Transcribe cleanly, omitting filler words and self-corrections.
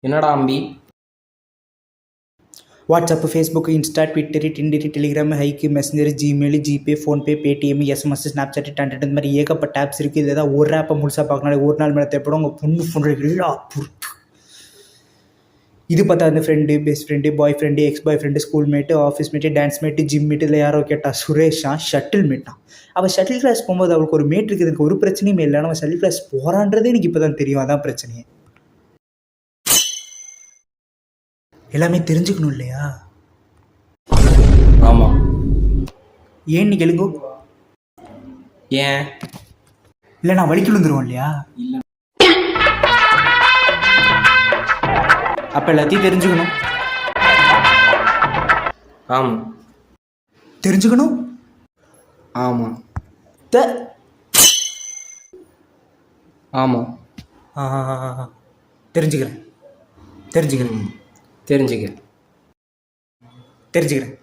என்னடா அம்பி? WhatsApp, Facebook, Insta, Twitter, Tinder, Telegram, Hike, Messenger, Gmail, GPay, PhonePe, Paytm, SMS, Snapchat, டன்ட் இந்த மாதிரி ஏகப்பட்ட ஆப்ஸ் இருக்குது. இது ஏதாவது ஒரு ஆப்பை முழுசாக பார்க்கணும், ஒரு நாள் மேலே தேவைப்படும். உங்கள் பொண்ணு எல்லா பொறுப்பு. இது பார்த்தா அந்த friend, best friend, boy friend, ex boy friend, school mate, office mate, dance mate, gym mate, இல்லை யாரோ கேட்டா சுரேஷா ஷட்டில் மேட்டான். அவள் ஷட்டில் கிளாஸ் போகும்போது அவளுக்கு ஒரு மேட் இருக்குது, எனக்கு ஒரு பிரச்சனையுமே இல்லை. ஆனால் அவன் ஷட்டில் கிளாஸ் போகிறான்றதே எனக்கு இப்போ தான் தெரியும். அதான் பிரச்சனையே. எல்லாமே தெரிஞ்சுக்கணும் இல்லையா? ஆமாம். ஏன்னு கேளுங்கோ. ஏன்? இல்லை நான் வலிக்கு விழுந்துருவோம் இல்லையா? இல்லை. அப்போ எல்லாத்தையும் தெரிஞ்சுக்கணும். ஆமாம். தெரிஞ்சுக்கணும். ஆமாம். ஆமாம். தெரிஞ்சுக்கிறேன். தெரிஞ்சுக்க. தெரிஞ்சுக்கிறேன்.